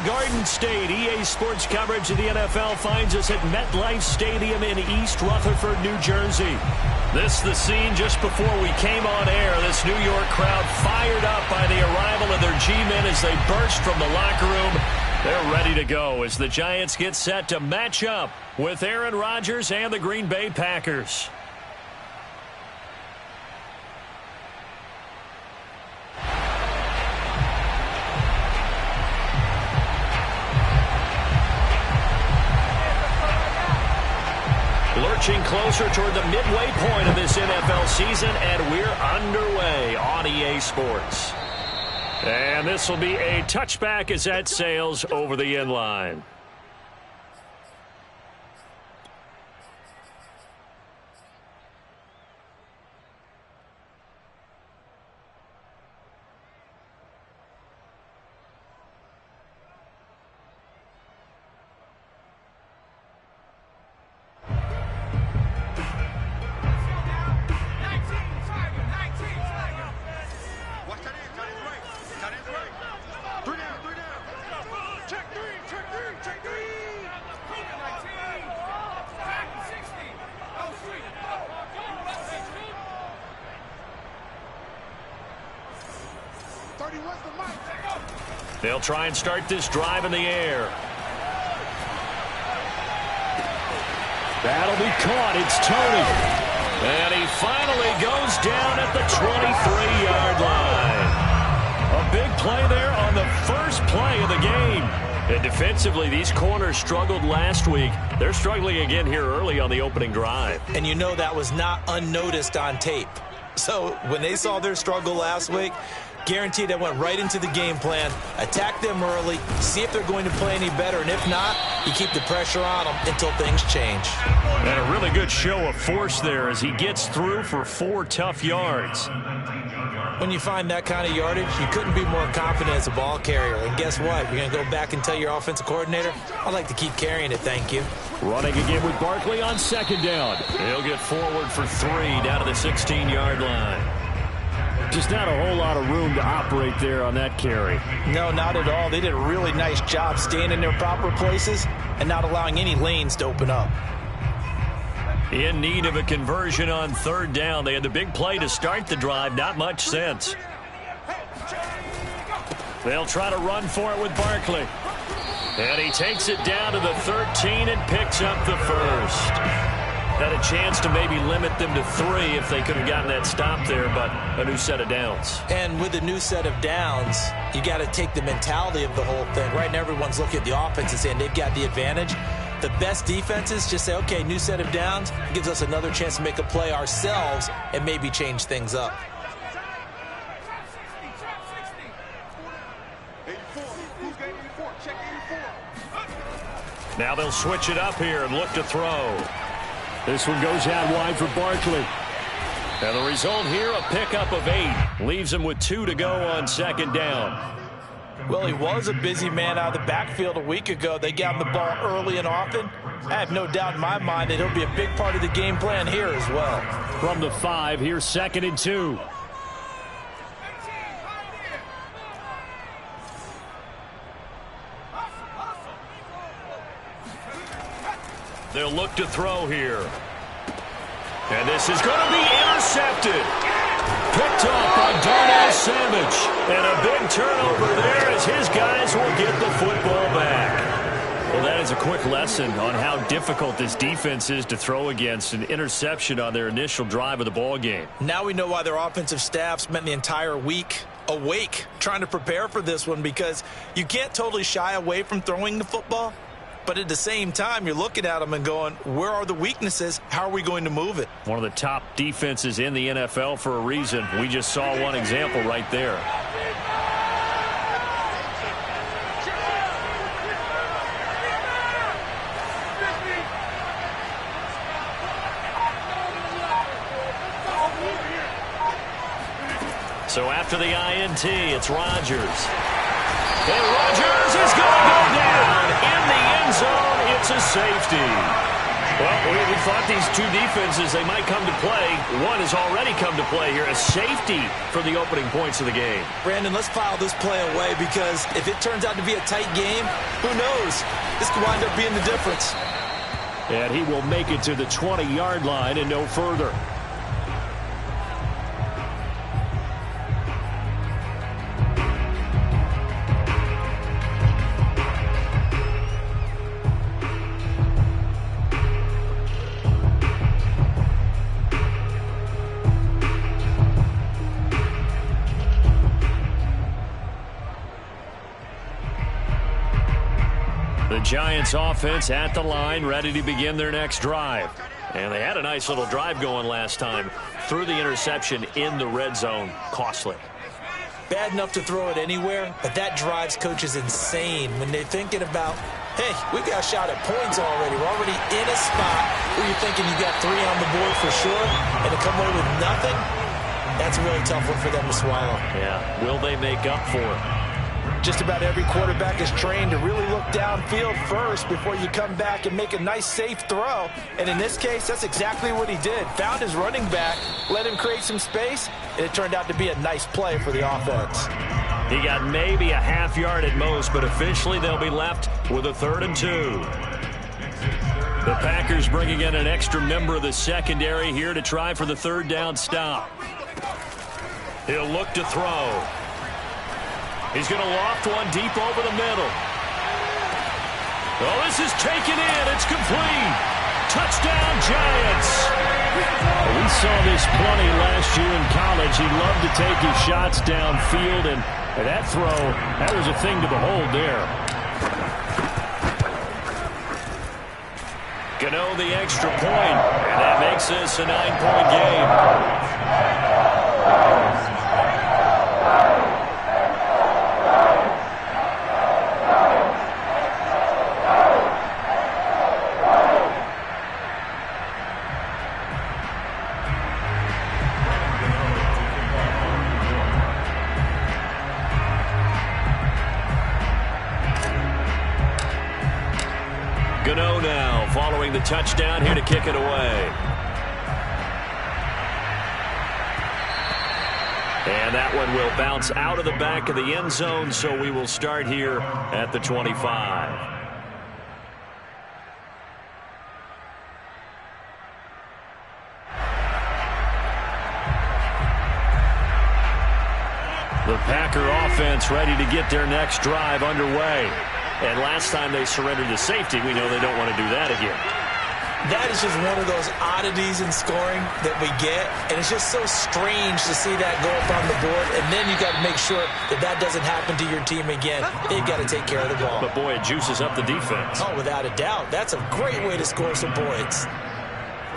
Garden State. EA Sports coverage of the NFL finds us at MetLife Stadium in East Rutherford, New Jersey. This is the scene just before we came on air. This New York crowd fired up by the arrival of their G-men as they burst from the locker room. They're ready to go as the Giants get set to match up with Aaron Rodgers and the Green Bay Packers. Lurching closer toward the midway point of this NFL season, and we're underway on EA Sports. And this will be a touchback as that sails over the end line. They'll try and start this drive in the air. That'll be caught. It's Toney. And he finally goes down at the 23-yard line. A big play there on the first play of the game. And defensively, these corners struggled last week. They're struggling again here early on the opening drive. And you know that was not unnoticed on tape. So when they saw their struggle last week, guaranteed they went right into the game plan, attack them early, see if they're going to play any better, and if not, you keep the pressure on them until things change. And a really good show of force there as he gets through for 4 tough yards. When you find that kind of yardage, you couldn't be more confident as a ball carrier. And guess what? You're going to go back and tell your offensive coordinator, I'd like to keep carrying it, thank you. Running again with Barkley on second down. He'll get forward for 3 down to the 16-yard line. Just not a whole lot of room to operate there on that carry. No, not at all. They did a really nice job staying in their proper places and not allowing any lanes to open up. In need of a conversion on third down. They had the big play to start the drive. Not much sense. They'll try to run for it with Barkley. And he takes it down to the 13 and picks up the first. Had a chance to maybe limit them to 3 if they could have gotten that stop there, but a new set of downs. And with a new set of downs, you got to take the mentality of the whole thing. Right now, everyone's looking at the offense and saying they've got the advantage. The best defenses just say, okay, new set of downs, gives us another chance to make a play ourselves and maybe change things up. Now they'll switch it up here and look to throw. This one goes out wide for Barkley. And the result here, a pickup of 8. Leaves him with 2 to go on second down. Well, he was a busy man out of the backfield a week ago. They got him the ball early and often. I have no doubt in my mind that he'll be a big part of the game plan here as well. From the 5, here's 2nd and 2. They'll look to throw here. And this is going to be intercepted. Picked off by Darnell Savage. And a big turnover there as his guys will get the football back. Well, that is a quick lesson on how difficult this defense is to throw against. An interception on their initial drive of the ball game. Now we know why their offensive staff spent the entire week awake trying to prepare for this one, because you can't totally shy away from throwing the football. But at the same time, you're looking at them and going, where are the weaknesses? How are we going to move it? One of the top defenses in the NFL for a reason. We just saw one example right there. So after the INT, it's Rodgers. And Rodgers is going to go down in the end zone. It's a safety. Well, we thought these two defenses, they might come to play. One has already come to play here. A safety for the opening points of the game. Brandon, let's file this play away because if it turns out to be a tight game, who knows? This could wind up being the difference. And he will make it to the 20-yard line and no further. The Giants offense at the line, ready to begin their next drive. And they had a nice little drive going last time. Threw the interception in the red zone. Costly. Bad enough to throw it anywhere, but that drives coaches insane when they're thinking about, hey, we got a shot at points already. We're already in a spot where you're thinking you got 3 on the board for sure, and to come away with nothing, that's a really tough one for them to swallow. Yeah, will they make up for it? Just about every quarterback is trained to really look downfield first before you come back and make a nice, safe throw. And in this case, that's exactly what he did. Found his running back, let him create some space, and it turned out to be a nice play for the offense. He got maybe a half yard at most, but officially they'll be left with a 3rd and 2. The Packers bringing in an extra member of the secondary here to try for the 3rd down stop. He'll look to throw. He's going to loft one deep over the middle. Oh, this is taken in. It's complete. Touchdown, Giants. We saw this plenty last year in college. He loved to take his shots downfield, and that throw, that was a thing to behold there. Gano the extra point, and that makes this a 9-point game. Gano now following the touchdown here to kick it away. And that one will bounce out of the back of the end zone, so we will start here at the 25. The Packer offense ready to get their next drive underway. And last time they surrendered to safety, we know they don't want to do that again. That is just one of those oddities in scoring that we get, and it's just so strange to see that go up on the board, and then you got to make sure that that doesn't happen to your team again. They've got to take care of the ball. But, boy, it juices up the defense. Oh, without a doubt. That's a great way to score some points.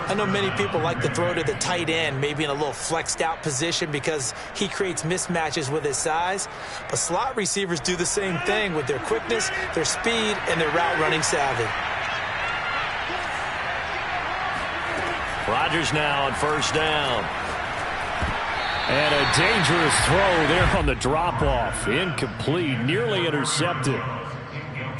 I know many people like to throw to the tight end, maybe in a little flexed out position because he creates mismatches with his size. But slot receivers do the same thing with their quickness, their speed, and their route running savvy. Rodgers now on 1st down. And a dangerous throw there on the drop-off. Incomplete, nearly intercepted.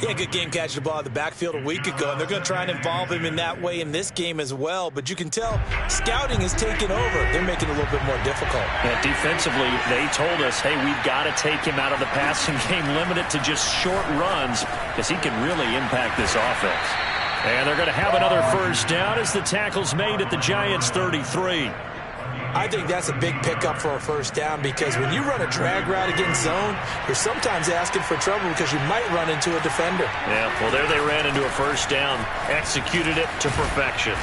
He had a good game catching the ball in the backfield a week ago, and they're going to try and involve him in that way in this game as well. But you can tell scouting is taking over. They're making it a little bit more difficult. Yeah, defensively, they told us, hey, we've got to take him out of the passing game, limit it to just short runs because he can really impact this offense. And they're going to have another 1st down as the tackle's made at the Giants' 33. I think that's a big pickup for a 1st down because when you run a drag route against zone, you're sometimes asking for trouble because you might run into a defender. Yeah, well, there they ran into a 1st down, executed it to perfection.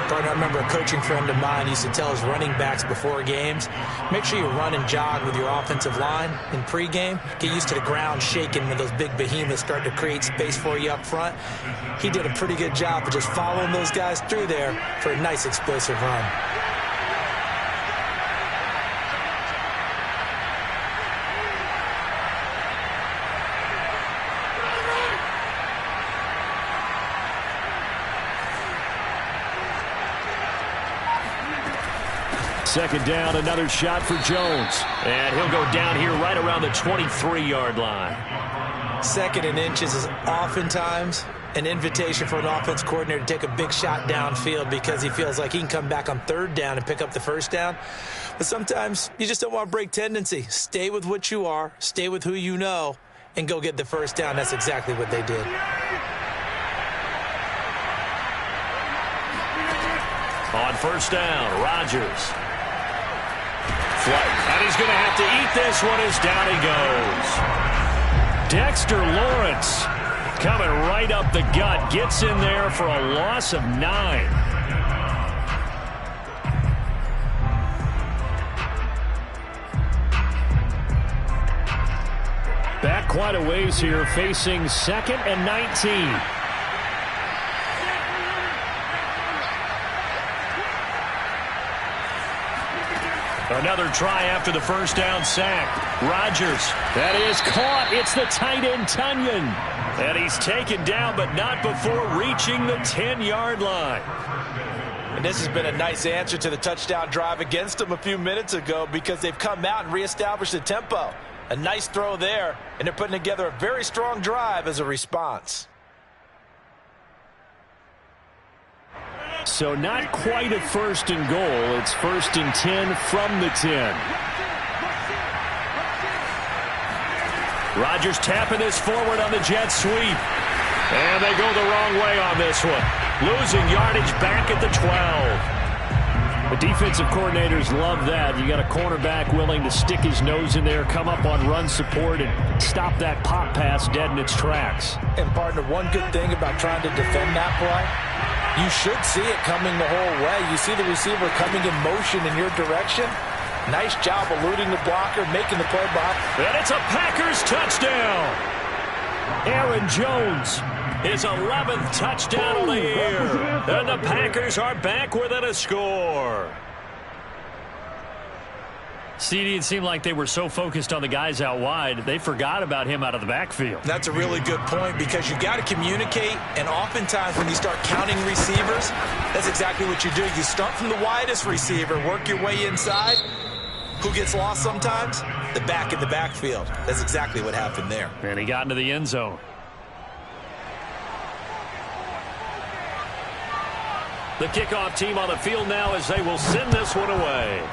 I remember a coaching friend of mine used to tell his running backs before games, make sure you run and jog with your offensive line in pregame. Get used to the ground shaking when those big behemoths start to create space for you up front. He did a pretty good job of just following those guys through there for a nice explosive run. Second down, another shot for Jones. And he'll go down here right around the 23-yard line. 2nd and inches is oftentimes an invitation for an offense coordinator to take a big shot downfield because he feels like he can come back on third down and pick up the first down. But sometimes you just don't want to break tendency. Stay with what you are, stay with who you know, and go get the first down. That's exactly what they did. On first down, Rodgers. Flight. And he's going to have to eat this one as down he goes. Dexter Lawrence coming right up the gut. Gets in there for a loss of 9. Back quite a ways here, facing 2nd and 19. Another try after the first down sack. Rodgers, that is caught. It's the tight end, Tunyon. And he's taken down, but not before reaching the 10-yard line. And this has been a nice answer to the touchdown drive against them a few minutes ago because they've come out and reestablished the tempo. A nice throw there, and they're putting together a very strong drive as a response. So not quite a 1st and goal. It's 1st and 10 from the 10. Rodgers tapping this forward on the jet sweep. And they go the wrong way on this one. Losing yardage back at the 12. The defensive coordinators love that. You got a cornerback willing to stick his nose in there, come up on run support, and stop that pop pass dead in its tracks. And, partner, one good thing about trying to defend that play, you should see it coming the whole way. You see the receiver coming in motion in your direction. Nice job eluding the blocker, making the play behind. And it's a Packers touchdown. Aaron Jones, his 11th touchdown of the year. And the Packers are back within a score. CD, it seemed like they were so focused on the guys out wide, they forgot about him out of the backfield. That's a really good point because you got to communicate, and oftentimes when you start counting receivers, that's exactly what you do. You start from the widest receiver, work your way inside. Who gets lost sometimes? The back in the backfield. That's exactly what happened there. And he got into the end zone. The kickoff team on the field now as they will send this one away.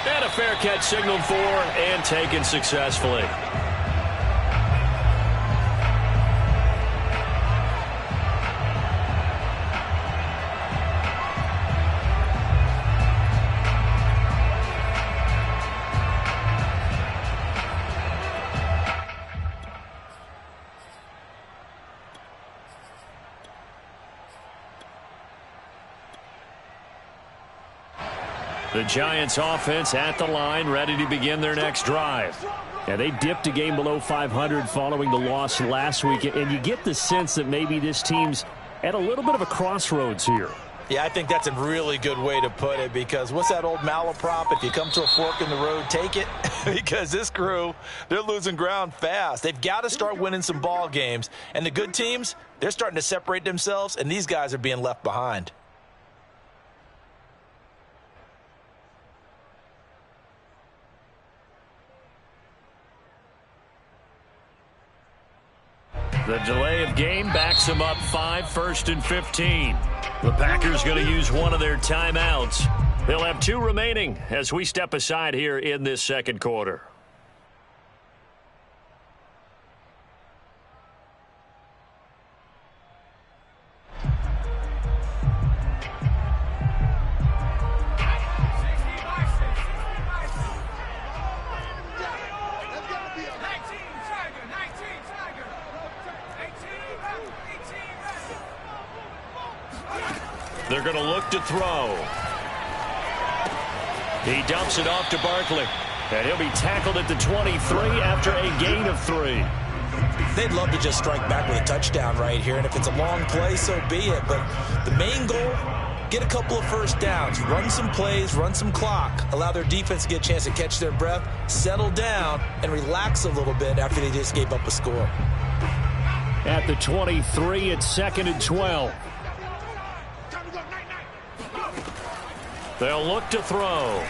And a fair catch signaled for and taken successfully. The Giants offense at the line, ready to begin their next drive. Yeah, they dipped a game below 500 following the loss last week, and you get the sense that maybe this team's at a little bit of a crossroads here. Yeah, I think that's a really good way to put it because what's that old malaprop? If you come to a fork in the road, take it. Because this crew, they're losing ground fast. They've got to start winning some ball games. And the good teams, they're starting to separate themselves, and these guys are being left behind. The delay of game backs them up 5, 1st and 15. The Packers going to use one of their timeouts. They'll have 2 remaining as we step aside here in this second quarter. They're going to look to throw. He dumps it off to Barkley. And he'll be tackled at the 23 after a gain of 3. They'd love to just strike back with a touchdown right here. And if it's a long play, so be it. But the main goal, get a couple of first downs. Run some plays, run some clock. Allow their defense to get a chance to catch their breath, settle down, and relax a little bit after they just gave up a score. At the 23, it's 2nd and 12. They'll look to throw.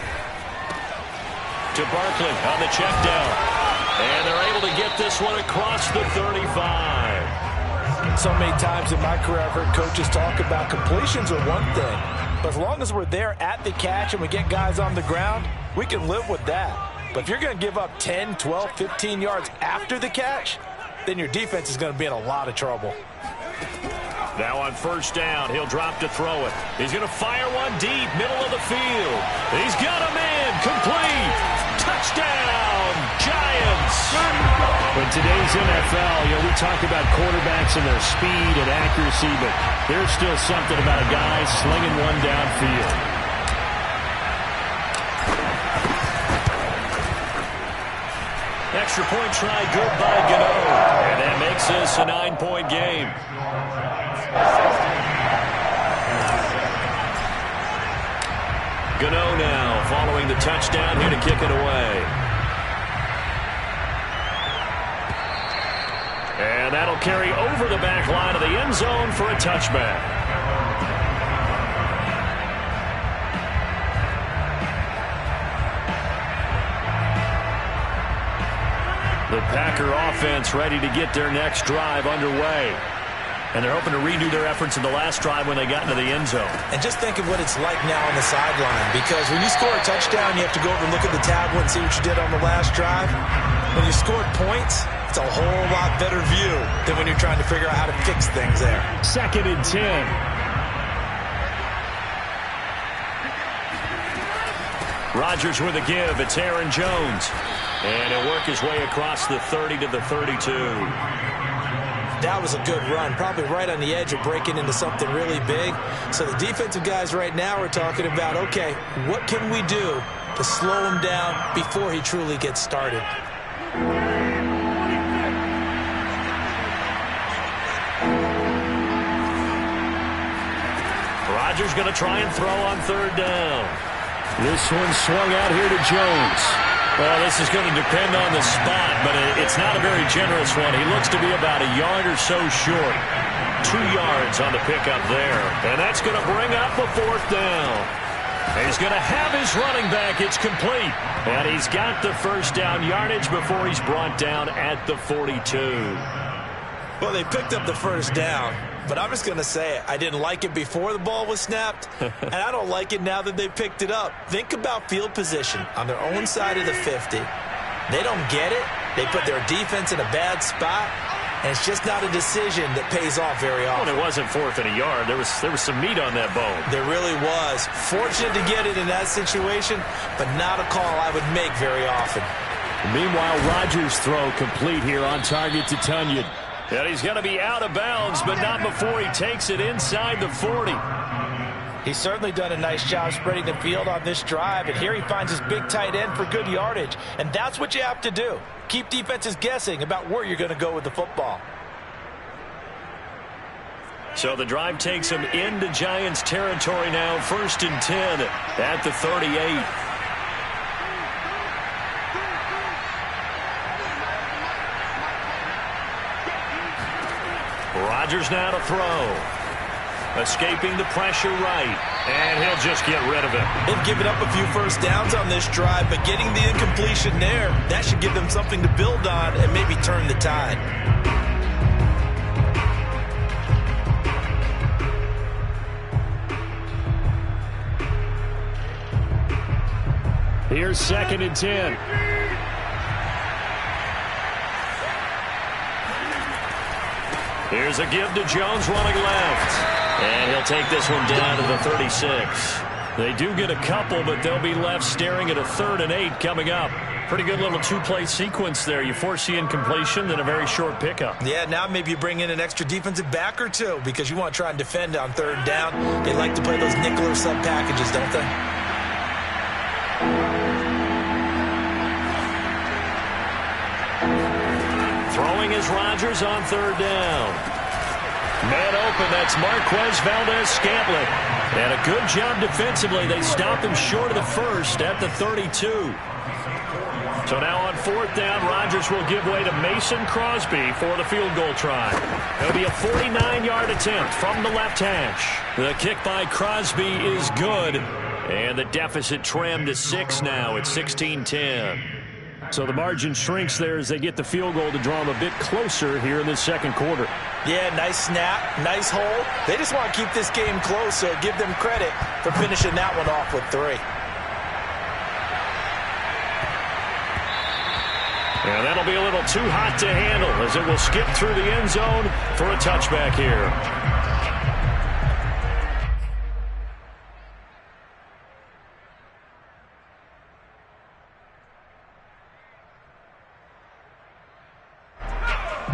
To Barkley on the check down. And they're able to get this one across the 35. So many times in my career I've heard coaches talk about completions are one thing, but as long as we're there at the catch and we get guys on the ground, we can live with that. But if you're going to give up 10, 12, 15 yards after the catch, then your defense is going to be in a lot of trouble. Now on first down, he'll drop to throw it. He's going to fire one deep, middle of the field. He's got a man, complete. Touchdown, Giants. In today's NFL, we talk about quarterbacks and their speed and accuracy, but there's still something about a guy slinging one downfield. Extra point try, good by Gano. And that makes this a 9-point game. Gano now following the touchdown here to kick it away. And that'll carry over the back line of the end zone for a touchback. The Packer offense ready to get their next drive underway. And they're hoping to redo their efforts in the last drive when they got into the end zone. And just think of what it's like now on the sideline, because when you score a touchdown, you have to go over and look at the tablet and see what you did on the last drive. When you scored points, it's a whole lot better view than when you're trying to figure out how to fix things there. 2nd and 10. Rodgers with a give. It's Aaron Jones. And he'll work his way across the 30 to the 32. That was a good run, probably right on the edge of breaking into something really big. So the defensive guys right now are talking about, okay, what can we do to slow him down before he truly gets started? Rodgers going to try and throw on 3rd down. This one swung out here to Jones. Well, this is going to depend on the spot, but it's not a very generous one. He looks to be about a yard or so short. 2 yards on the pickup there. And that's going to bring up a 4th down. He's going to have his running back. It's complete. And he's got the first down yardage before he's brought down at the 42. Well, they picked up the first down, but I'm just going to say it. I didn't like it before the ball was snapped, and I don't like it now that they picked it up. Think about field position on their own side of the 50. They don't get it. They put their defense in a bad spot, and it's just not a decision that pays off very often. Well, it wasn't 4th and a yard. There was some meat on that bone. There really was. Fortunate to get it in that situation, but not a call I would make very often. Meanwhile, Rodgers' throw complete here on target to Tonyan. And he's going to be out of bounds, but not before he takes it inside the 40. He's certainly done a nice job spreading the field on this drive, and here he finds his big tight end for good yardage. And that's what you have to do. Keep defenses guessing about where you're going to go with the football. So the drive takes him into Giants territory now. 1st and 10 at the 38. Rodgers now to throw. Escaping the pressure right. And he'll just get rid of it. They've given up a few first downs on this drive, but getting the incompletion there, that should give them something to build on and maybe turn the tide. Here's 2nd and 10. Here's a give to Jones running left. And he'll take this one down to the 36. They do get a couple, but they'll be left staring at a 3rd and 8 coming up. Pretty good little 2-play sequence there. You force the incompletion, then a very short pickup. Yeah, now maybe you bring in an extra defensive back or two because you want to try and defend on 3rd down. They like to play those nickel or sub packages, don't they? Throwing is Rodgers on 3rd down. Man open, that's Marquez Valdes-Scantling. And a good job defensively. They stop him short of the 1st at the 32. So now on 4th down, Rodgers will give way to Mason Crosby for the field goal try. It'll be a 49-yard attempt from the left hash. The kick by Crosby is good. And the deficit trimmed to 6 now. It's 16-10. So the margin shrinks there as they get the field goal to draw them a bit closer here in this second quarter. Yeah, nice snap, nice hold. They just want to keep this game close, so give them credit for finishing that one off with 3. And that'll be a little too hot to handle as it will skip through the end zone for a touchback here.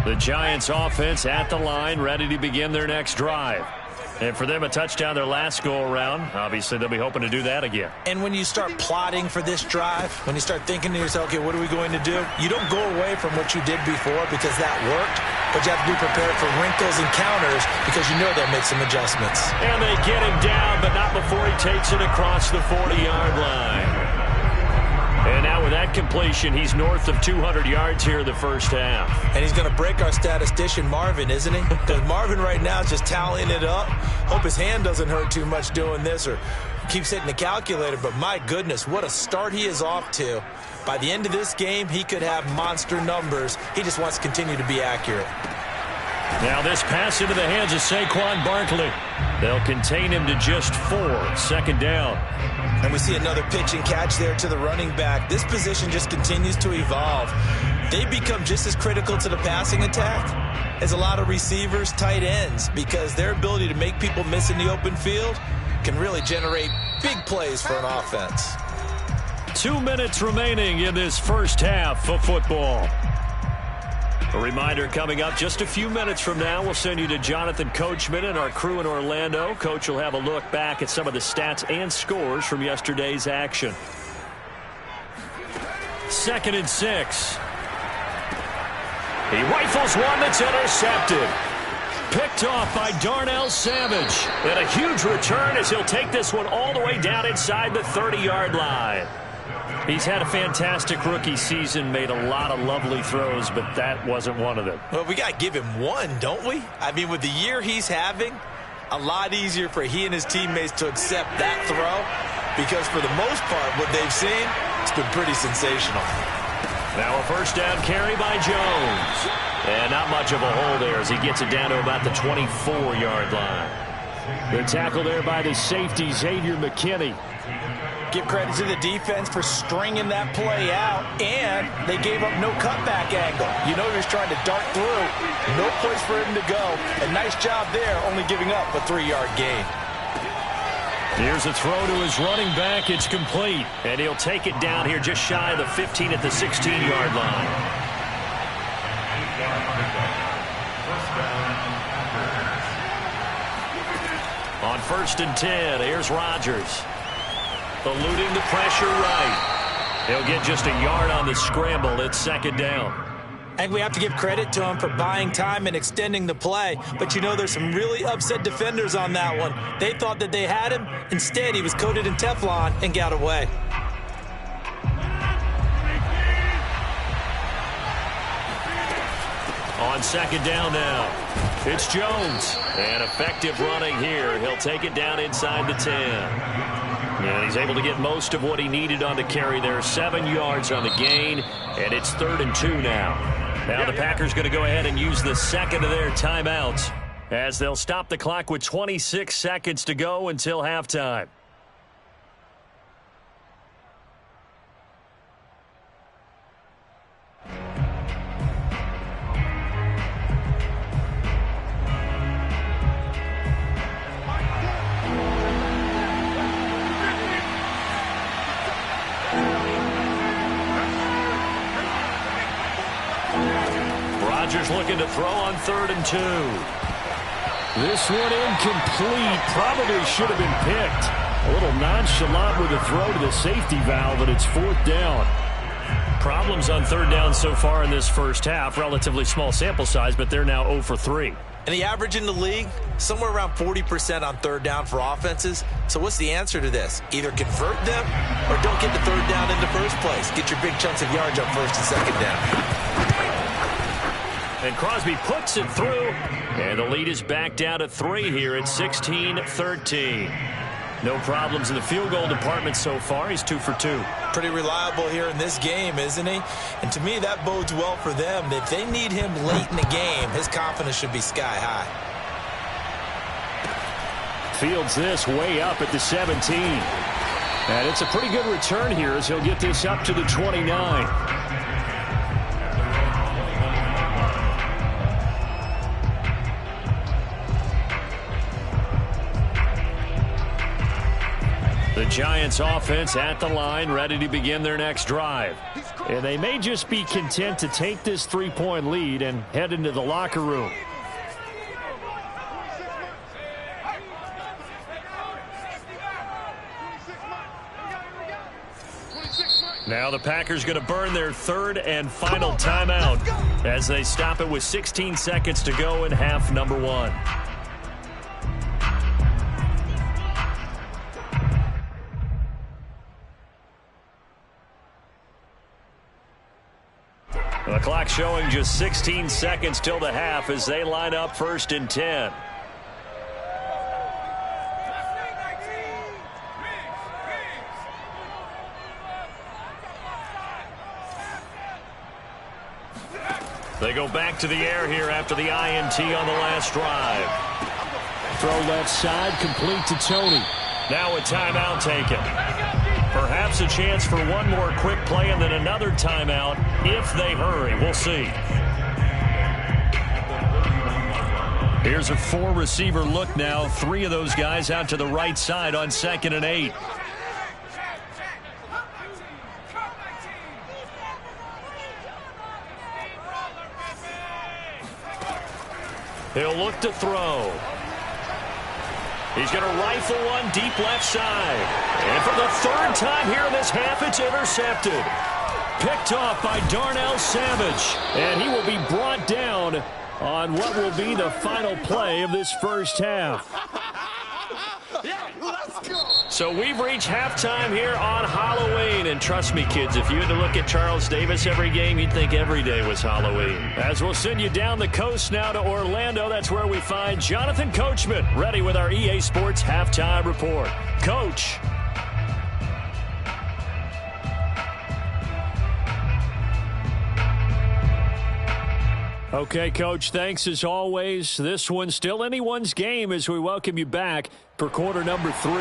The Giants offense at the line, ready to begin their next drive. And for them, a touchdown their last go-around. Obviously, they'll be hoping to do that again. And when you start plotting for this drive, when you start thinking to yourself, okay, what are we going to do? You don't go away from what you did before because that worked, but you have to be prepared for wrinkles and counters because you know they'll make some adjustments. And they get him down, but not before he takes it across the 40-yard line. And now with that completion, he's north of 200 yards here in the first half. And he's going to break our statistician, Marvin, isn't he? Because Marvin right now is just tallying it up. Hope his hand doesn't hurt too much doing this or keeps hitting the calculator. But my goodness, what a start he is off to. By the end of this game, he could have monster numbers. He just wants to continue to be accurate. Now this pass into the hands of Saquon Barkley. They'll contain him to just 4. Second down. And we see another pitch and catch there to the running back. This position just continues to evolve. They become just as critical to the passing attack as a lot of receivers, tight ends, because their ability to make people miss in the open field can really generate big plays for an offense. 2 minutes remaining in this first half of football. A reminder coming up just a few minutes from now, we'll send you to Jonathan Coachman and our crew in Orlando. Coach will have a look back at some of the stats and scores from yesterday's action. 2nd and 6. He rifles one that's intercepted. Picked off by Darnell Savage. And a huge return as he'll take this one all the way down inside the 30-yard line. He's had a fantastic rookie season, made a lot of lovely throws, but that wasn't one of them. Well, we got to give him one, don't we? I mean, with the year he's having, a lot easier for he and his teammates to accept that throw because for the most part, what they've seen, it's been pretty sensational. Now a first down carry by Jones. And not much of a hole there as he gets it down to about the 24-yard line. The tackle there by the safety, Xavier McKinney. Give credit to the defense for stringing that play out, and they gave up no cutback angle. You know he was trying to dart through. No place for him to go. A nice job there, only giving up a 3-yard gain. Here's a throw to his running back. It's complete, and he'll take it down here just shy of the 15 at the 16-yard line. On 1st and 10, here's Rodgers. Eluding the pressure right. He'll get just a yard on the scramble. It's 2nd down. And we have to give credit to him for buying time and extending the play. But you know there's some really upset defenders on that one. They thought that they had him. Instead, he was coated in Teflon and got away. On 2nd down now. It's Jones. And effective running here. He'll take it down inside the 10. And he's able to get most of what he needed on the carry there. 7 yards on the gain, and it's 3rd and 2 now. Now the Packers going to go ahead and use the second of their timeouts as they'll stop the clock with 26 seconds to go until halftime. Rodgers looking to throw on 3rd and 2. This one incomplete. Probably should have been picked. A little nonchalant with a throw to the safety valve, but it's 4th down. Problems on 3rd down so far in this first half. Relatively small sample size, but they're now 0 for 3. And the average in the league, somewhere around 40% on 3rd down for offenses. So what's the answer to this? Either convert them or don't get the 3rd down in the first place. Get your big chunks of yards on 1st and 2nd down. And Crosby puts it through. And the lead is back down to 3 here at 16-13. No problems in the field goal department so far. He's 2 for 2. Pretty reliable here in this game, isn't he? And to me, that bodes well for them. If they need him late in the game, his confidence should be sky high. Fields this way up at the 17. And it's a pretty good return here as he'll get this up to the 29. The Giants offense at the line, ready to begin their next drive. And they may just be content to take this 3-point lead and head into the locker room. Now the Packers going to burn their third and final timeout as they stop it with 16 seconds to go in half number 1. The clock showing just 16 seconds till the half as they line up 1st and 10. They go back to the air here after the INT on the last drive. Throw left side, complete to Tony. Now a timeout taken. Perhaps a chance for one more quick play and then another timeout if they hurry. We'll see. Here's a 4-receiver look now. 3 of those guys out to the right side on 2nd and 8. He'll look to throw. He's going to rifle one deep left side. And for the 3rd time here in this half, it's intercepted. Picked off by Darnell Savage. And he will be brought down on what will be the final play of this first half. So we've reached halftime here on Halloween. And trust me, kids, if you had to look at Charles Davis every game, you'd think every day was Halloween. As we'll send you down the coast now to Orlando, that's where we find Jonathan Coachman, ready with our EA Sports Halftime Report. Coach. Okay, Coach, thanks as always. This one's still anyone's game as we welcome you back for quarter number 3.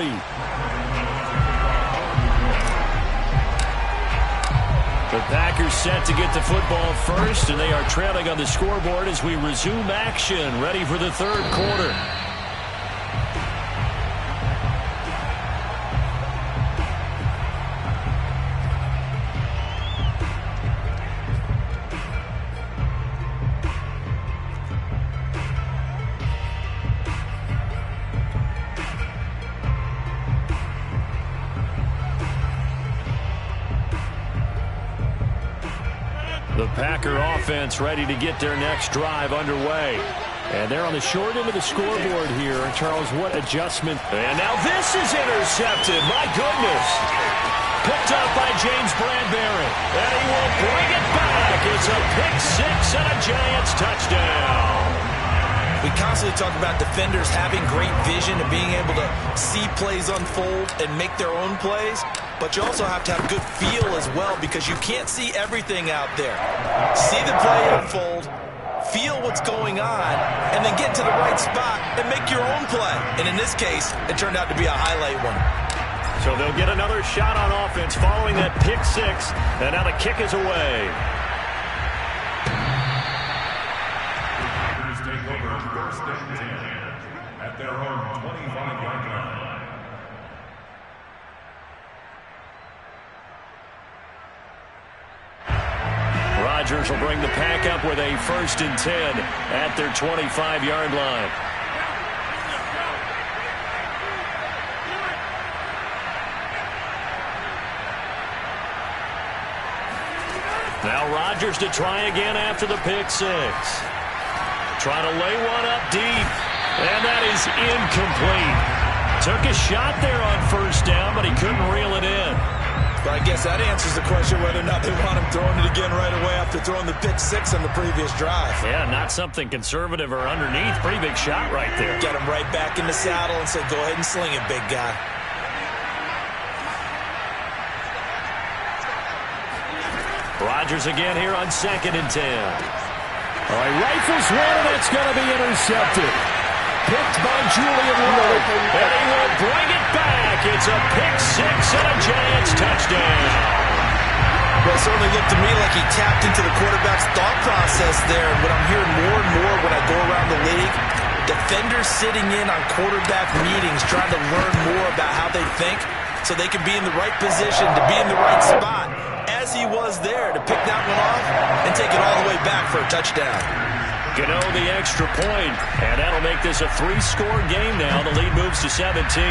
The Packers set to get the football first, and they are trailing on the scoreboard as we resume action, ready for the 3rd quarter. The Packer offense ready to get their next drive underway. And they're on the short end of the scoreboard here. And Charles, what adjustment. And now this is intercepted. My goodness. Picked up by James Bradbury. And he will bring it back. It's a pick 6 and a Giants touchdown. We constantly talk about defenders having great vision and being able to see plays unfold and make their own plays. But you also have to have good feel as well because you can't see everything out there. See the play unfold, feel what's going on, and then get to the right spot and make your own play. And in this case, it turned out to be a highlight one. So they'll get another shot on offense following that pick 6, and now the kick is away. Take over 1st and 10 at their own 25-yard line. Rodgers will bring the Pack up with a 1st and 10 at their 25-yard line. Now Rodgers to try again after the pick 6. Trying to lay one up deep, and that is incomplete. Took a shot there on 1st down, but he couldn't reel it in. But I guess that answers the question whether or not they want him throwing it again right away after throwing the pick 6 on the previous drive. Yeah, not something conservative or underneath. Pretty big shot right there. Get him right back in the saddle and say, go ahead and sling it, big guy. Rodgers again here on 2nd and 10. All right, rifles one, and that's going to be intercepted. Picked by Julian Love, and he will bring it back. It's a pick six and a Giants touchdown. Well, it certainly looked to me like he tapped into the quarterback's thought process there. And what I'm hearing more and more when I go around the league, defenders sitting in on quarterback meetings trying to learn more about how they think so they can be in the right position to be in the right spot, as he was there to pick that one off and take it all the way back for a touchdown. Gano the extra point, and that'll make this a 3-score game now. The lead moves to 17.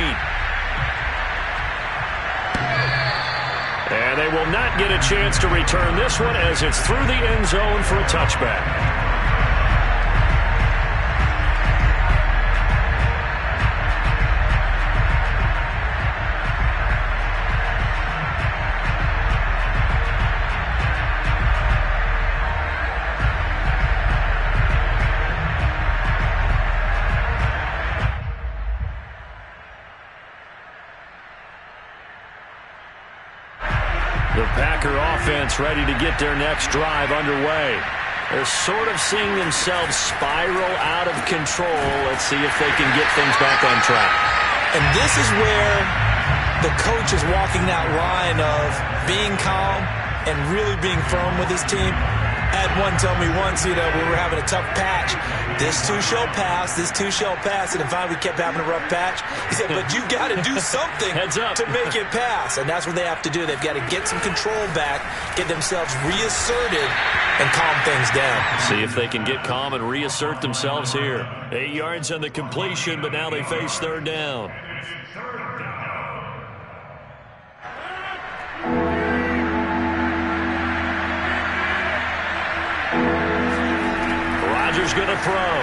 And they will not get a chance to return this one as it's through the end zone for a touchback. The Packer offense ready to get their next drive underway. They're sort of seeing themselves spiral out of control. Let's see if they can get things back on track. And this is where the coach is walking that line of being calm and really being firm with his team. I had one tell me once, we were having a tough patch. This too shall pass, this too shall pass. And finally we kept having a rough patch. He said, but you got to do something to make it pass. And that's what they have to do. They've got to get some control back, get themselves reasserted, and calm things down. See if they can get calm and reassert themselves here. 8 yards on the completion, but now they face 3rd down. Rodgers going to throw.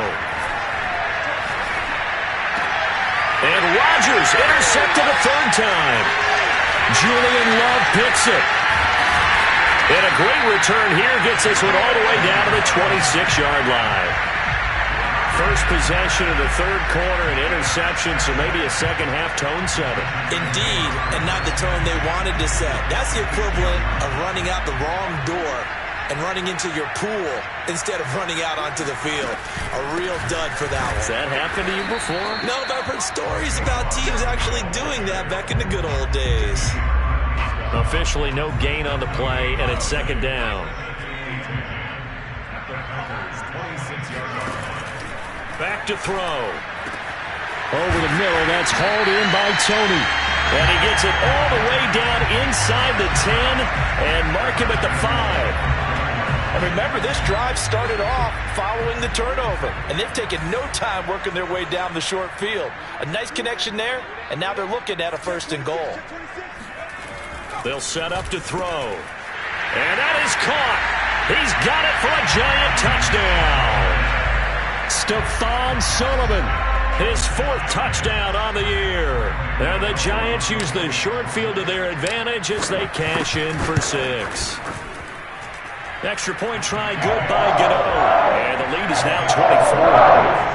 And Rodgers intercepted a 3rd time. Julian Love picks it. And a great return here gets this one all the way down to the 26-yard line. First possession of the 3rd quarter, an interception, so maybe a second-half tone setter. Indeed, and not the tone they wanted to set. That's the equivalent of running out the wrong door and running into your pool instead of running out onto the field. A real dud for that one. Has that happened to you before? No, but I've heard stories about teams actually doing that back in the good old days. Officially no gain on the play, and it's 2nd down. Back to throw. Over the middle, that's hauled in by Tony. And he gets it all the way down inside the 10 and mark him at the 5. And remember, this drive started off following the turnover, and they've taken no time working their way down the short field. A nice connection there, and now they're looking at a 1st and goal. They'll set up to throw. And that is caught. He's got it for a Giant touchdown. Stephon Sullivan. His 4th touchdown on the year. And the Giants use the short field to their advantage as they cash in for 6. Extra point try good by Gano. And the lead is now 24.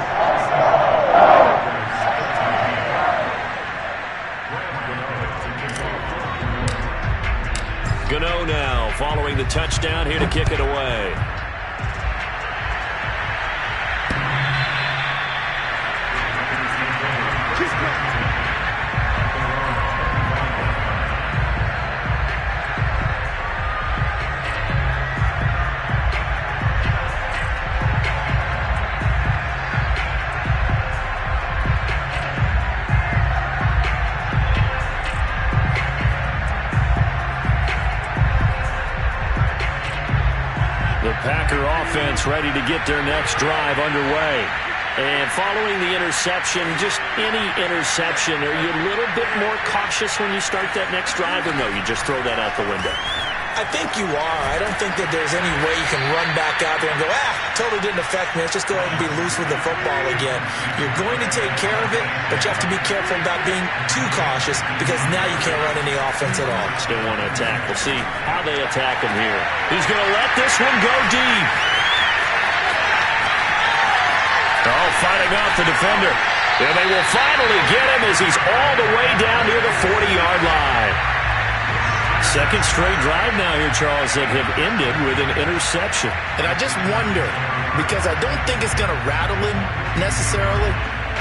Gano now following the touchdown here to kick it away. Packer offense ready to get their next drive underway. And following the interception, just any interception, are you a little bit more cautious when you start that next drive, or no, you just throw that out the window? I think you are. I don't think that there's any way you can run back out there and go, totally didn't affect me. Let's just go ahead and be loose with the football again. You're going to take care of it, but you have to be careful about being too cautious because now you can't run any offense at all. Still want to attack. We'll see how they attack him here. He's going to let this one go deep. Oh, fighting off the defender. And they will finally get him as he's all the way down near the 40-yard line. Second straight drive now here, Charles, that have ended with an interception. And I just wonder, because I don't think it's going to rattle him necessarily,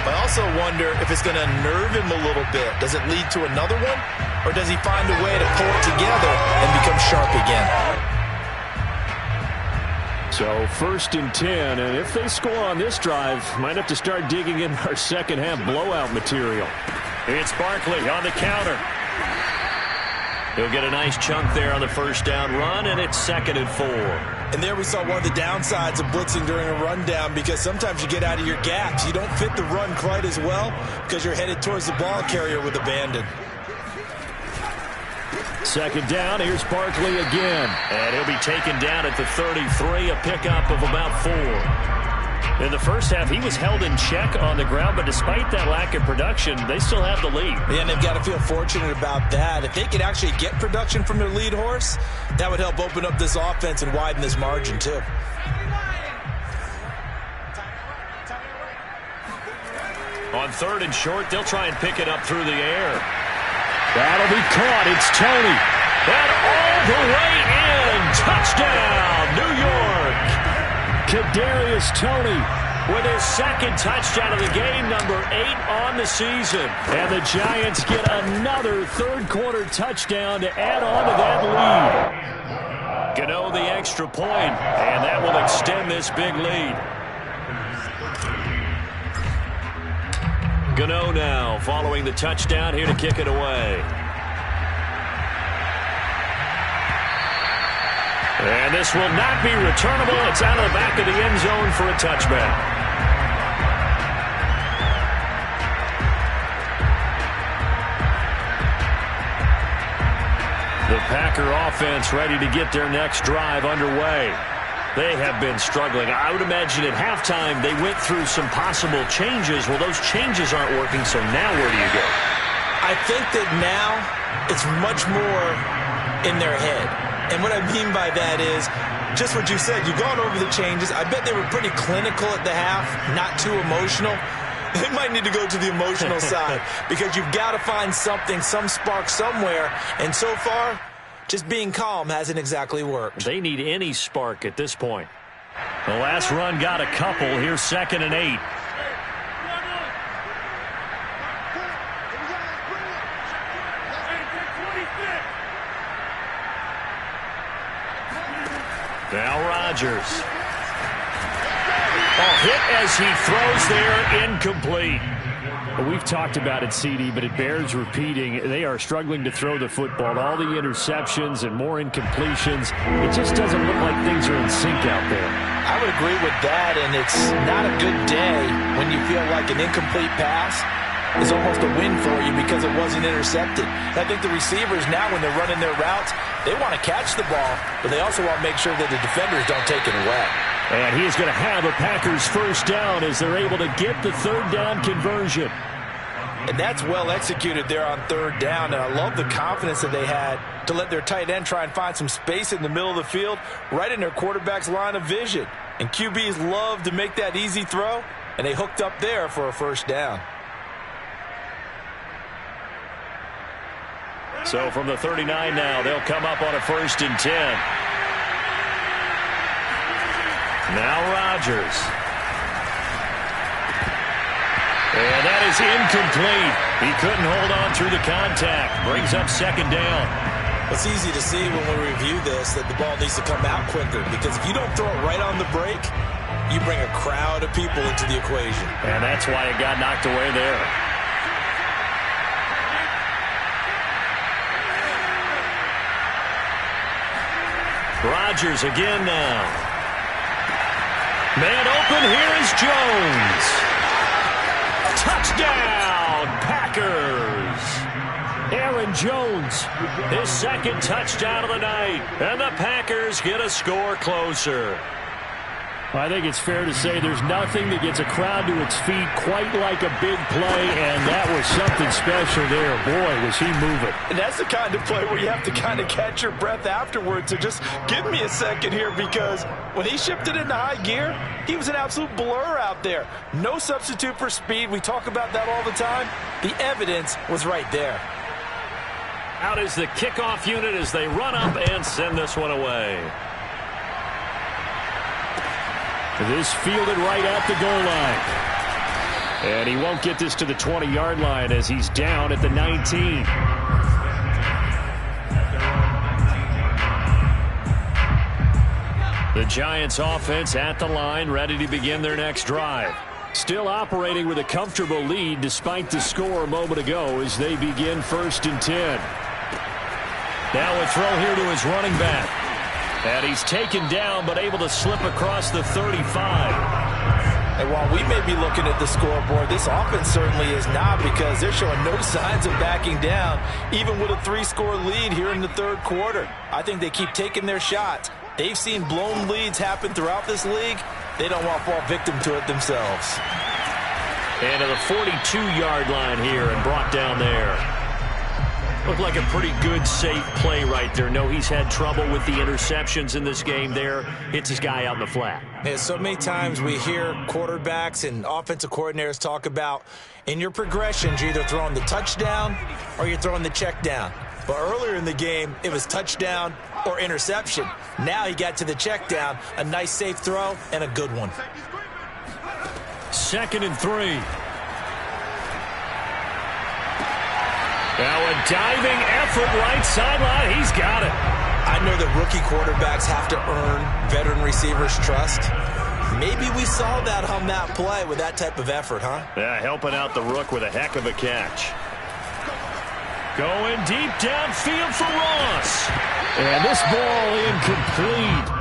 but I also wonder if it's going to nerve him a little bit. Does it lead to another one? Or does he find a way to pull it together and become sharp again? So 1st and 10, and if they score on this drive, might have to start digging in our second half blowout material. It's Barkley on the counter. He'll get a nice chunk there on the first down run, and it's 2nd and 4. And there we saw one of the downsides of blitzing during a rundown, because sometimes you get out of your gaps. You don't fit the run quite as well because you're headed towards the ball carrier with abandon. 2nd down, here's Barkley again. And he'll be taken down at the 33, a pickup of about 4. In the first half, he was held in check on the ground, but despite that lack of production, they still have the lead. Yeah, and they've got to feel fortunate about that. If they could actually get production from their lead horse, that would help open up this offense and widen this margin, too. On 3rd and short, they'll try and pick it up through the air. That'll be caught. It's Toney. And all the way in. Touchdown, New York. Kadarius Toney with his 2nd touchdown of the game, number 8 on the season. And the Giants get another 3rd quarter touchdown to add on to that lead. Gano the extra point, and that will extend this big lead. Gano now following the touchdown, here to kick it away. And this will not be returnable. It's out of the back of the end zone for a touchback. The Packer offense ready to get their next drive underway. They have been struggling. I would imagine at halftime they went through some possible changes. Well, those changes aren't working, so now where do you go? I think that now it's much more in their head. And what I mean by that is just what you said. You've gone over the changes. I bet they were pretty clinical at the half, not too emotional. They might need to go to the emotional side because you've got to find something, some spark somewhere. And so far, just being calm hasn't exactly worked. They need any spark at this point. The last run got a couple. Here's 2nd and 8. Now Rodgers. Hit as he throws there, incomplete. We've talked about it, CD, but it bears repeating. They are struggling to throw the football. All the interceptions and more incompletions. It just doesn't look like things are in sync out there. I would agree with that, and it's not a good day when you feel like an incomplete pass is almost a win for you because it wasn't intercepted. I think the receivers now, when they're running their routes, they want to catch the ball, but they also want to make sure that the defenders don't take it away. And he is going to have a Packers first down as they're able to get the 3rd down conversion. And that's well executed there on 3rd down, and I love the confidence that they had to let their tight end try and find some space in the middle of the field, right in their quarterback's line of vision. And QBs love to make that easy throw, and they hooked up there for a first down. So from the 39 now, they'll come up on a 1st and 10. Now Rodgers. And that is incomplete. He couldn't hold on through the contact. Brings up 2nd down. It's easy to see when we review this that the ball needs to come out quicker, because if you don't throw it right on the break, you bring a crowd of people into the equation. And that's why it got knocked away there. Rodgers again now. Man open, here is Jones. Touchdown, Packers. Aaron Jones, his 2nd touchdown of the night. And the Packers get a score closer. I think it's fair to say there's nothing that gets a crowd to its feet quite like a big play, and that was something special there. Boy, was he moving. And that's the kind of play where you have to kind of catch your breath afterwards. So just give me a second here, because when he shifted into high gear, he was an absolute blur out there. No substitute for speed. We talk about that all the time. The evidence was right there. Out is the kickoff unit as they run up and send this one away. This fielded right at the goal line. And he won't get this to the 20-yard line as he's down at the 19. The Giants offense at the line, ready to begin their next drive. Still operating with a comfortable lead despite the score a moment ago as they begin 1st and 10. Now a throw here to his running back. And he's taken down but able to slip across the 35. And while we may be looking at the scoreboard, this offense certainly is not, because they're showing no signs of backing down, even with a 3-score lead here in the 3rd quarter. I think they keep taking their shots. They've seen blown leads happen throughout this league. They don't want to fall victim to it themselves. And to the 42-yard line here and brought down there. Looked like a pretty good, safe play right there. No, he's had trouble with the interceptions in this game there. Hits his guy out in the flat. Yeah, so many times we hear quarterbacks and offensive coordinators talk about in your progressions, you're either throwing the touchdown or you're throwing the check down. But earlier in the game, it was touchdown or interception. Now he got to the check down, a nice safe throw, and a good one. 2nd and 3. Now a diving effort right sideline. He's got it. I know that rookie quarterbacks have to earn veteran receivers' trust. Maybe we saw that on that play with that type of effort, huh? Yeah, helping out the rook with a heck of a catch. Going deep downfield for Ross. And this ball incomplete.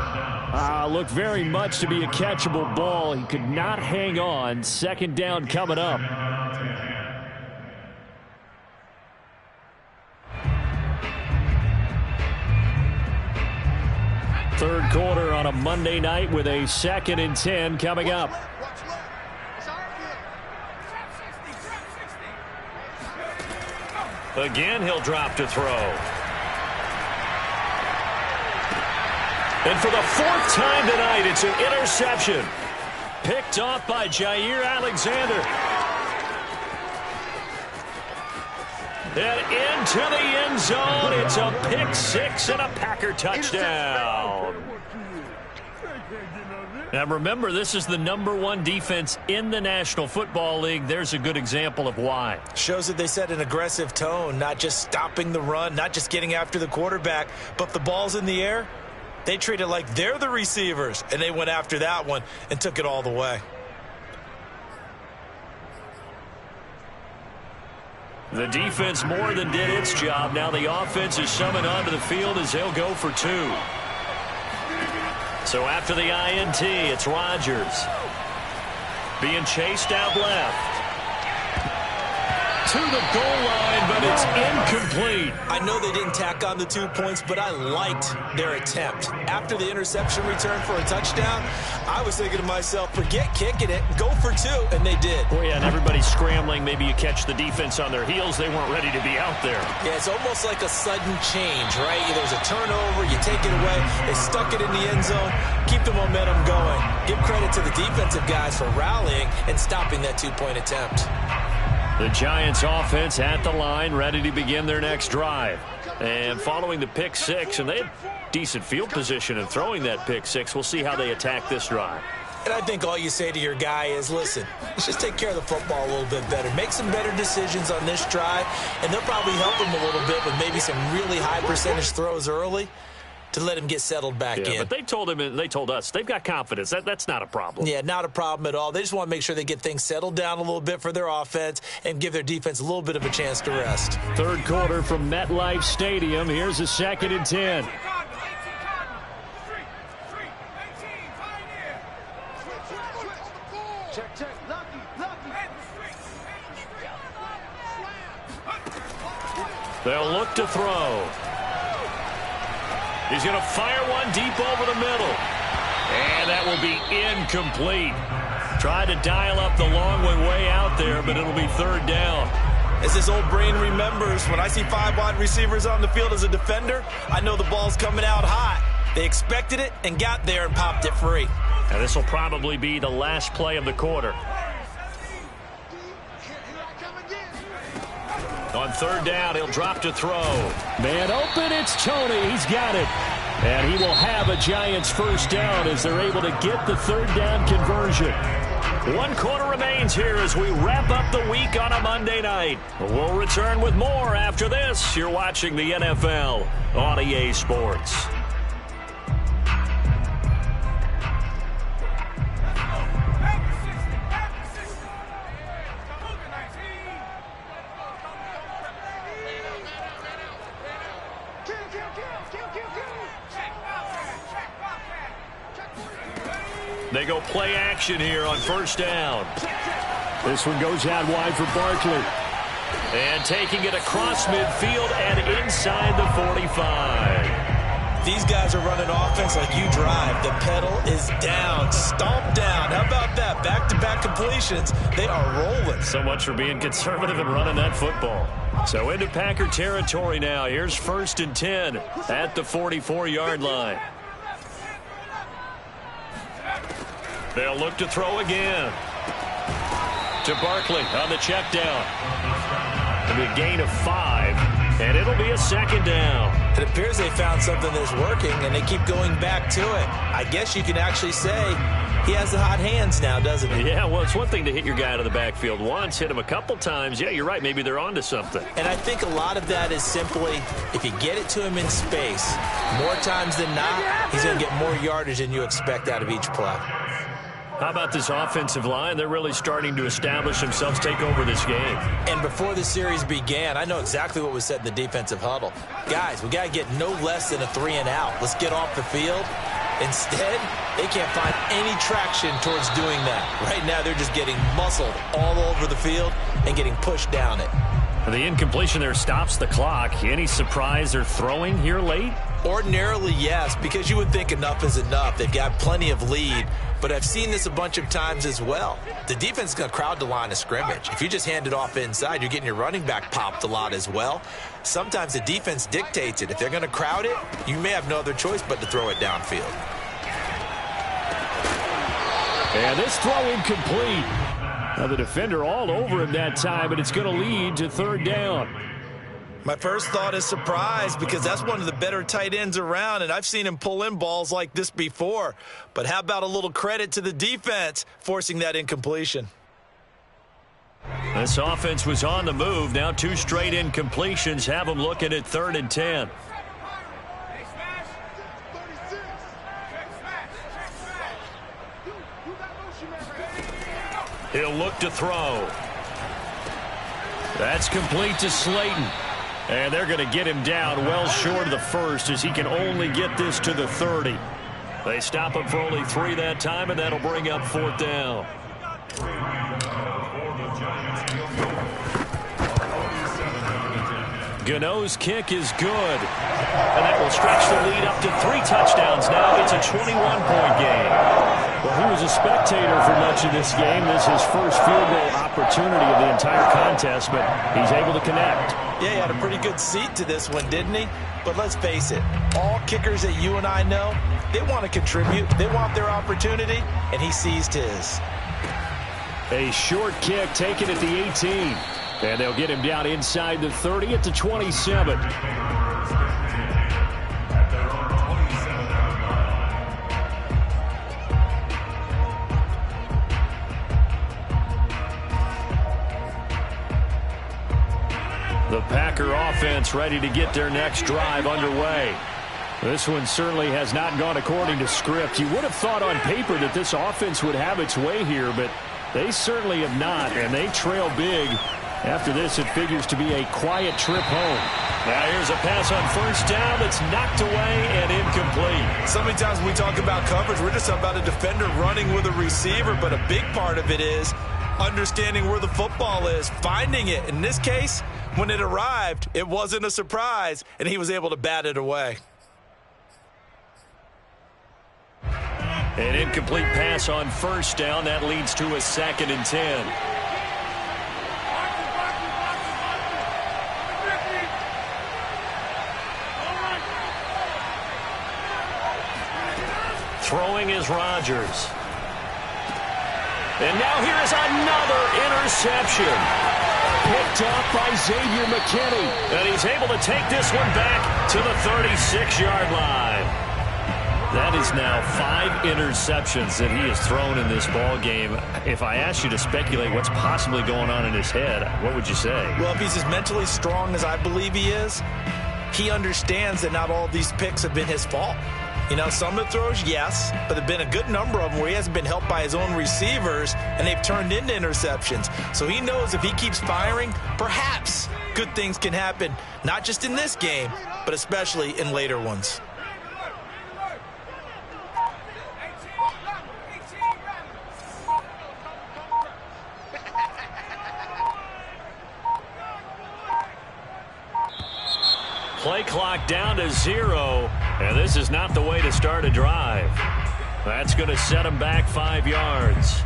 Looked very much to be a catchable ball. He could not hang on. 2nd down coming up. Third quarter on a Monday night with a 2nd and 10 coming up. Again, he'll drop to throw. And for the 4th time tonight, it's an interception. Picked off by Jair Alexander. And into the end zone. It's a pick 6 and a Packer touchdown. Now remember, this is the #1 defense in the National Football League. There's a good example of why. Shows that they set an aggressive tone, not just stopping the run, not just getting after the quarterback, but if the ball's in the air, they treat it like they're the receivers, and they went after that one and took it all the way. The defense more than did its job. Now the offense is summoned onto the field as they'll go for 2. So after the INT, it's Rodgers. Being chased out left. To the goal line, but it's incomplete. I know they didn't tack on the 2 points, but I liked their attempt. After the interception return for a touchdown, I was thinking to myself, forget kicking it, go for 2, and they did. Oh, yeah, and everybody's scrambling. Maybe you catch the defense on their heels. They weren't ready to be out there. Yeah, it's almost like a sudden change, right? There's a turnover, you take it away, they stuck it in the end zone, keep the momentum going. Give credit to the defensive guys for rallying and stopping that 2-point attempt. The Giants offense at the line, ready to begin their next drive. And following the pick 6, and they had decent field position in throwing that pick 6. We'll see how they attack this drive. And I think all you say to your guy is, listen, let's just take care of the football a little bit better. Make some better decisions on this drive, and they'll probably help him a little bit with maybe some really high percentage throws early to let him get settled back in. But they told him, and they told us, they've got confidence. That's not a problem. Yeah, not a problem at all. They just want to make sure they get things settled down a little bit for their offense and give their defense a little bit of a chance to rest. Third quarter from MetLife Stadium. Here's a 2nd and 10. They'll look to throw. He's going to fire one deep over the middle. And that will be incomplete. Tried to dial up the long one way out there, but it'll be 3rd down. As this old brain remembers, when I see 5 wide receivers on the field as a defender, I know the ball's coming out hot. They expected it and got there and popped it free. And this will probably be the last play of the quarter. On third down, he'll drop to throw. Man open, it's Toney. He's got it. And he will have a Giants first down as they're able to get the third down conversion. 1 quarter remains here as we wrap up the week on a Monday night. We'll return with more after this. You're watching the NFL on EA Sports. They go play action here on first down. This one goes out wide for Barkley. And taking it across midfield and inside the 45. These guys are running offense like you drive. The pedal is down, stomp down. How about that? Back-to-back completions. They are rolling. So much for being conservative and running that football. So into Packer territory now. Here's 1st and 10 at the 44-yard line. They'll look to throw again. To Barkley on the check down. It'll be a gain of 5, and it'll be a 2nd down. It appears they found something that's working, and they keep going back to it. I guess you can actually say he has the hot hands now, doesn't he? Yeah, well, it's one thing to hit your guy out of the backfield once, hit him a couple times. Yeah, you're right. Maybe they're onto something. And I think a lot of that is simply if you get it to him in space, more times than not, he's going to get more yardage than you expect out of each play. How about this offensive line? They're really starting to establish themselves, take over this game. And before the series began, I know exactly what was said in the defensive huddle. Guys, we got to get no less than a 3-and-out. Let's get off the field. Instead, they can't find any traction towards doing that. Right now, they're just getting muscled all over the field and getting pushed down it. The incompletion there stops the clock. Any surprise they're throwing here late? Ordinarily, yes, because you would think enough is enough. They've got plenty of lead, but I've seen this a bunch of times as well. The defense is going to crowd the line of scrimmage. If you just hand it off inside, you're getting your running back popped a lot as well. Sometimes the defense dictates it. If they're going to crowd it, you may have no other choice but to throw it downfield. And this throw incomplete. Now the defender all over him that time, but it's going to lead to 3rd down. My first thought is surprise because that's one of the better tight ends around, and I've seen him pull in balls like this before. But how about a little credit to the defense forcing that incompletion? This offense was on the move. Now 2 straight incompletions have them looking at 3rd and 10. He'll look to throw. That's complete to Slayton. And they're going to get him down well short of the 1st as he can only get this to the 30. They stop him for only 3 that time, and that'll bring up 4th down. Gano's kick is good. And that will stretch the lead up to 3 touchdowns. Now it's a 21-point game. Well, he was a spectator for much of this game. This is his first field goal opportunity of the entire contest, but he's able to connect. Yeah, he had a pretty good seat to this one, didn't he? But let's face it, all kickers that you and I know, they want to contribute. They want their opportunity, and he seized his. A short kick taken at the 18. And they'll get him down inside the 30 at the 27. The Packer offense ready to get their next drive underway. This one certainly has not gone according to script. You would have thought on paper that this offense would have its way here, but they certainly have not, and they trail big. After this, it figures to be a quiet trip home. Now here's a pass on 1st down that's knocked away and incomplete. So many times when we talk about coverage, we're just about a defender running with a receiver, but a big part of it is understanding where the football is, finding it. In this case, when it arrived, it wasn't a surprise, and he was able to bat it away. An incomplete pass on 1st down. That leads to a 2nd and 10. Throwing is Rodgers. And now here is another interception. picked up by Xavier McKinney. And he's able to take this one back to the 36-yard line. That is now 5 interceptions that he has thrown in this ball game. If I asked you to speculate what's possibly going on in his head, what would you say? Well, if he's as mentally strong as I believe he is, he understands that not all of these picks have been his fault. You know, some of the throws, yes, but there have been a good number of them where he hasn't been helped by his own receivers, and they've turned into interceptions. So he knows if he keeps firing, perhaps good things can happen, not just in this game, but especially in later ones. Play clock down to 0, and this is not the way to start a drive. That's going to set him back 5 yards.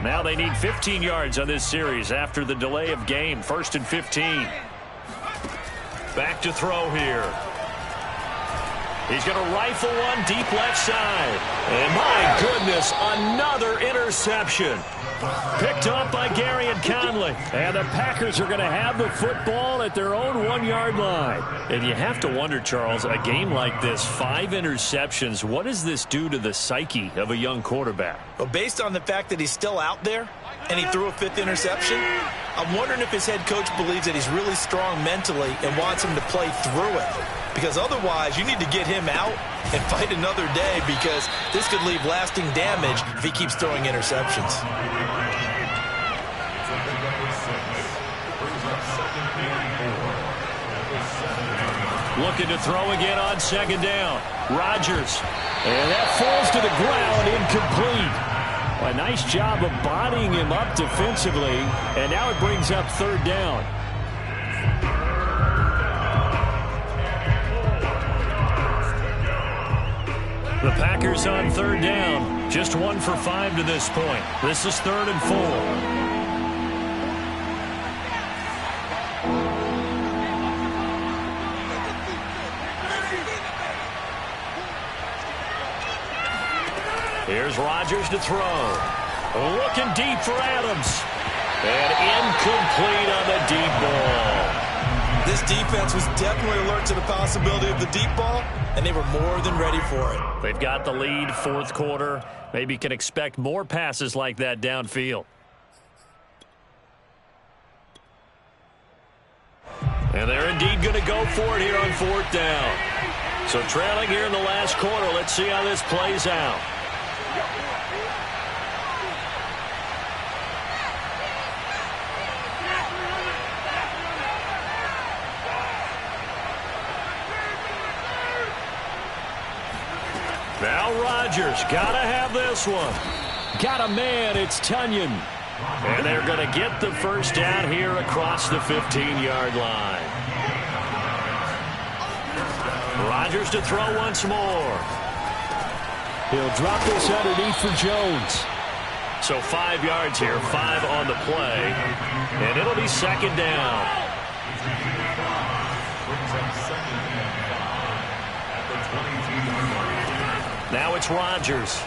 Now they need 15 yards on this series after the delay of game. 1st and 15. Back to throw here. He's going to rifle one deep left side. And my goodness, another interception. Picked up by Garyon Conley. And the Packers are going to have the football at their own 1-yard line. And you have to wonder, Charles, a game like this, 5 interceptions, what does this do to the psyche of a young quarterback? Well, based on the fact that he's still out there and he threw a 5th interception, I'm wondering if his head coach believes that he's really strong mentally and wants him to play through it. Because otherwise, you need to get him out and fight another day, because this could leave lasting damage if he keeps throwing interceptions. Looking to throw again on 2nd down. Rodgers. And that falls to the ground, incomplete. A nice job of bodying him up defensively. And now it brings up 3rd down. The Packers on 3rd down. Just 1 for 5 to this point. This is 3rd and 4. Here's Rodgers to throw. Looking deep for Adams. And incomplete on the deep ball. This defense was definitely alert to the possibility of the deep ball, and they were more than ready for it. They've got the lead, 4th quarter. Maybe can expect more passes like that downfield. And they're indeed going to go for it here on 4th down. So trailing here in the last quarter. Let's see how this plays out. Now Rodgers, gotta have this one. Got a man, it's Tunyon. And they're going to get the 1st down here across the 15-yard line. Rodgers to throw once more. He'll drop this underneath for Jones. So 5 yards here, 5 on the play. And it'll be 2nd down. Now it's Rodgers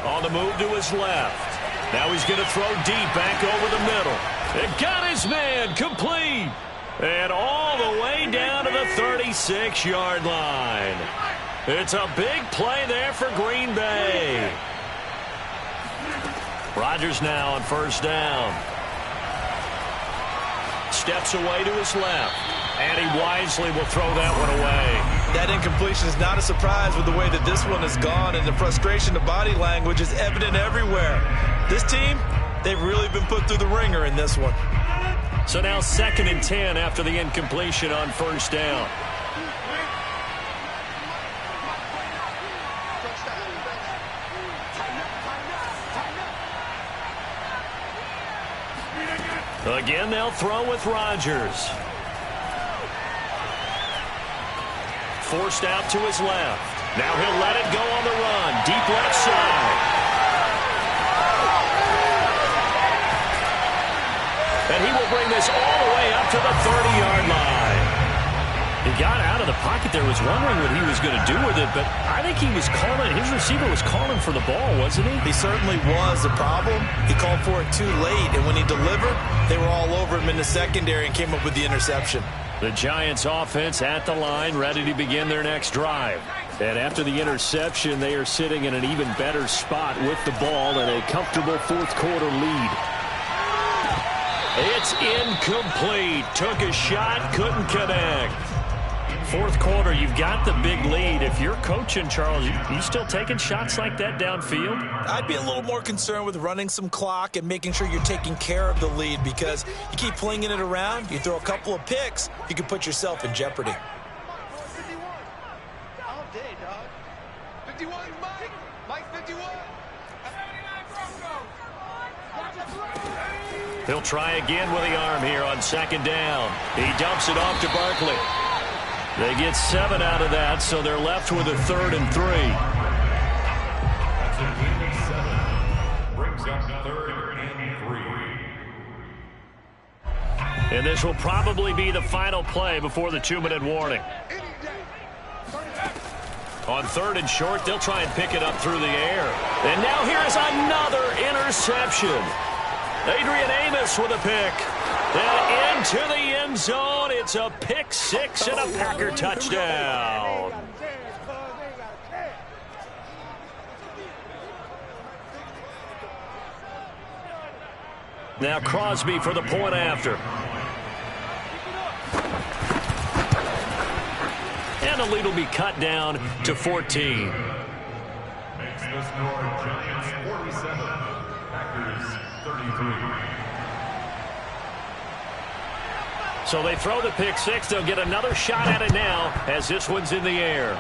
on the move to his left. Now he's going to throw deep back over the middle. It got his man complete. And all the way down to the 36-yard line. It's a big play there for Green Bay. Rodgers now on 1st down. Steps away to his left. And he wisely will throw that one away. That incompletion is not a surprise with the way that this one has gone, and the frustration, the body language is evident everywhere. This team, they've really been put through the ringer in this one. So now 2nd and 10 after the incompletion on 1st down. Again, they'll throw with Rodgers. Forced out to his left. Now he'll let it go on the run. Deep left side. And he will bring this all the way up to the 30-yard line. he got out of the pocket there, was wondering what he was going to do with it, but I think he was calling, his receiver was calling for the ball, wasn't he? He certainly was. The problem, he called for it too late, and when he delivered, they were all over him in the secondary and came up with the interception. The Giants offense at the line, ready to begin their next drive. And after the interception, they are sitting in an even better spot with the ball and a comfortable fourth quarter lead. It's incomplete. Took a shot, couldn't connect. Fourth quarter, you've got the big lead. If you're coaching, Charles, you still taking shots like that downfield? I'd be a little more concerned with running some clock and making sure you're taking care of the lead, because you keep flinging it around, you throw a couple of picks, you can put yourself in jeopardy. All day, dog. 51, Mike 51. He'll try again with the arm here on second down. He dumps it off to Barkley. They get 7 out of that, so they're left with a 3rd and 3. That's a gain of 7. Brings up 3rd and 3. And this will probably be the final play before the 2-minute warning. On 3rd and short, they'll try and pick it up through the air. And now here's another interception. Adrian Amos with a pick. And into the end zone. It's a pick 6 and a Packer touchdown. Now Crosby for the point after. And the lead will be cut down to 14. Makes the score Giants 47, Packers 33. So they throw the pick 6. They'll get another shot at it now as this one's in the air.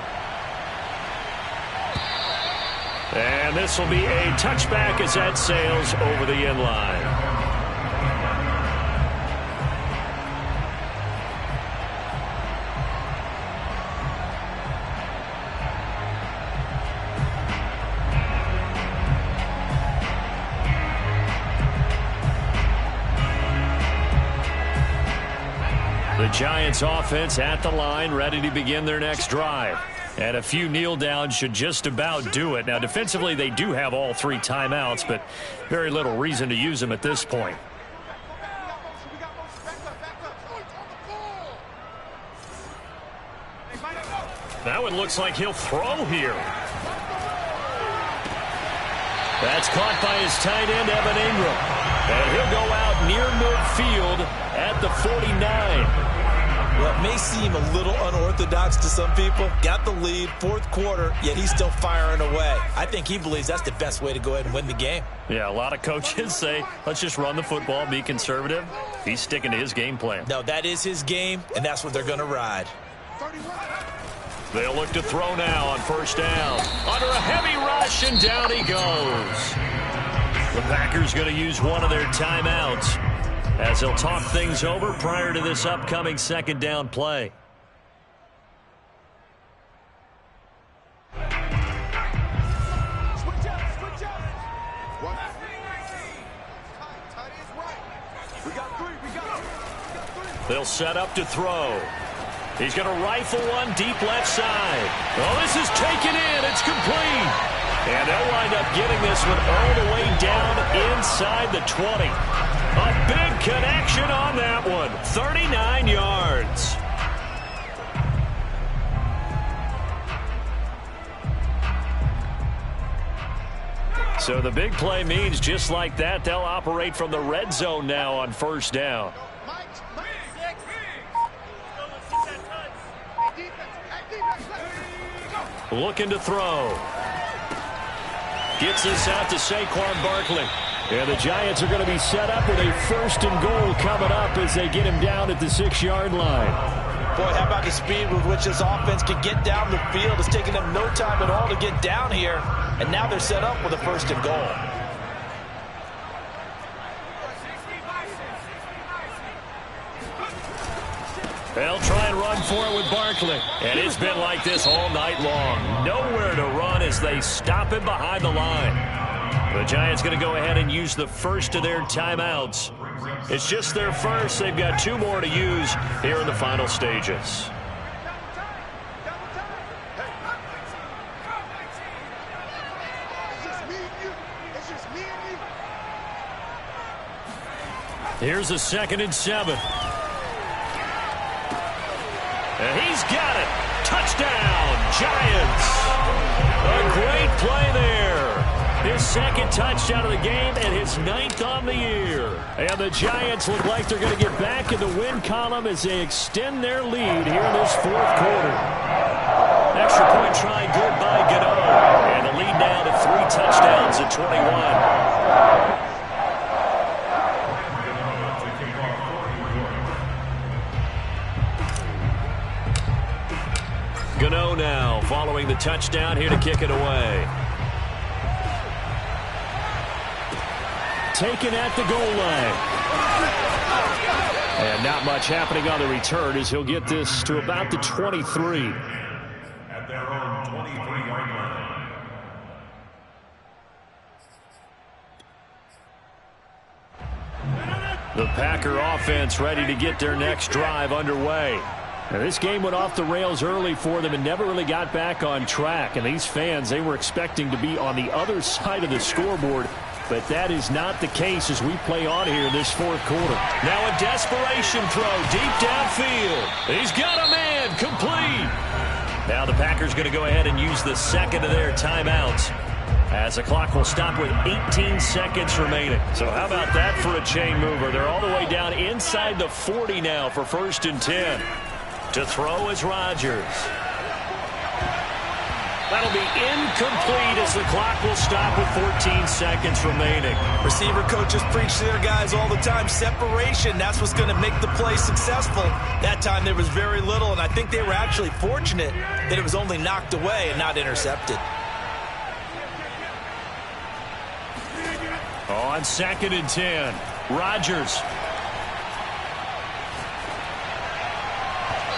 And this will be a touchback as that sails over the end line. The Giants offense at the line, ready to begin their next drive. And a few kneel downs should just about do it. Now, defensively, they do have all 3 timeouts, but very little reason to use them at this point. That one looks like he'll throw here. That's caught by his tight end, Evan Ingram. And he'll go out near midfield at the 49. Well, it may seem a little unorthodox to some people. Got the lead, fourth quarter, yet he's still firing away. I think he believes that's the best way to go ahead and win the game. Yeah, a lot of coaches say, let's just run the football, be conservative. He's sticking to his game plan. No, that is his game, and that's what they're going to ride. They'll look to throw now on first down. Under a heavy rush, and down he goes. The Packers going to use one of their timeouts as they'll talk things over prior to this upcoming second down play. They'll set up to throw. He's going to rifle one deep left side. Oh, this is taken in. It's complete. And they'll wind up getting this one all the way down inside the 20. A big connection on that one. 39 yards. So the big play means just like that, they'll operate from the red zone now on first down. Looking to throw. Gets this out to Saquon Barkley. And the Giants are going to be set up with a first and goal coming up as they get him down at the 6-yard line. Boy, how about the speed with which this offense can get down the field? It's taking them no time at all to get down here. And now they're set up with a first and goal. They'll try and run for it with Barkley. And it's been like this all night long. Nowhere to run as they stop him behind the line. The Giants going to go ahead and use the first of their timeouts. It's just their first. They've got 2 more to use here in the final stages. Here's a 2nd and 7. And he's got it. Touchdown, Giants. A great play there. His 2nd touchdown of the game and his 9th on the year. And the Giants look like they're going to get back in the win column as they extend their lead here in this 4th quarter. Extra point try good by Gano. And the lead now to 3 touchdowns at 21. Gano now following the touchdown here to kick it away. Taken at the goal line. And not much happening on the return as he'll get this to about the 23. At their own 23-yard line. The Packer offense ready to get their next drive underway. Now, this game went off the rails early for them and never really got back on track. And these fans, they were expecting to be on the other side of the scoreboard. But that is not the case as we play on here this 4th quarter. Now a desperation throw deep downfield. He's got a man complete. Now the Packers going to go ahead and use the 2nd of their timeouts as the clock will stop with 18 seconds remaining. So how about that for a chain mover? They're all the way down inside the 40 now for 1st and 10. To throw is Rodgers. That'll be incomplete as the clock will stop with 14 seconds remaining. Receiver coaches preach to their guys all the time. Separation, that's what's going to make the play successful. That time there was very little, and I think they were actually fortunate that it was only knocked away and not intercepted. On 2nd and 10, Rodgers.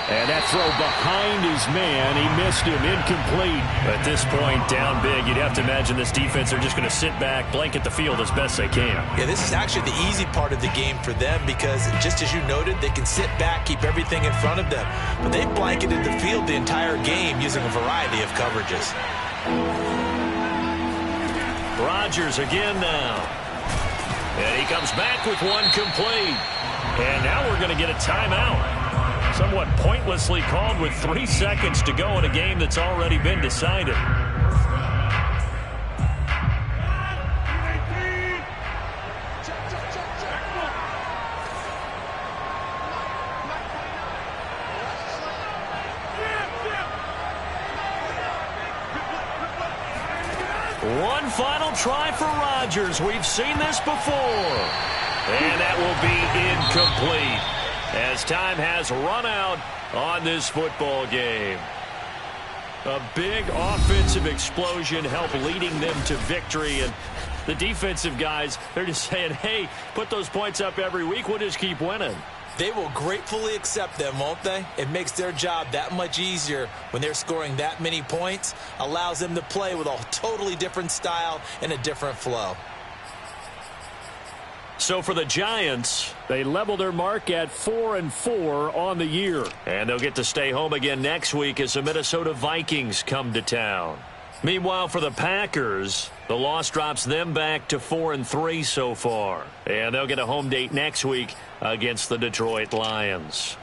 And that throw behind his man, he missed him, incomplete. At this point, down big, you'd have to imagine this defense are just going to sit back, blanket the field as best they can. Yeah, this is actually the easy part of the game for them because, just as you noted, they can sit back, keep everything in front of them. But they've blanketed the field the entire game using a variety of coverages. Rodgers again now. And he comes back with one complete. And now we're going to get a timeout. Somewhat pointlessly called with 3 seconds to go in a game that's already been decided. One final try for Rodgers. We've seen this before. And that will be incomplete, as time has run out on this football game. A big offensive explosion helped leading them to victory. And the defensive guys, they're just saying, hey, put those points up every week. We'll just keep winning. They will gratefully accept them, won't they? It makes their job that much easier when they're scoring that many points. Allows them to play with a totally different style and a different flow. So for the Giants, they level their mark at 4-4 on the year. And they'll get to stay home again next week as the Minnesota Vikings come to town. Meanwhile, for the Packers, the loss drops them back to 4-3 so far. And they'll get a home date next week against the Detroit Lions.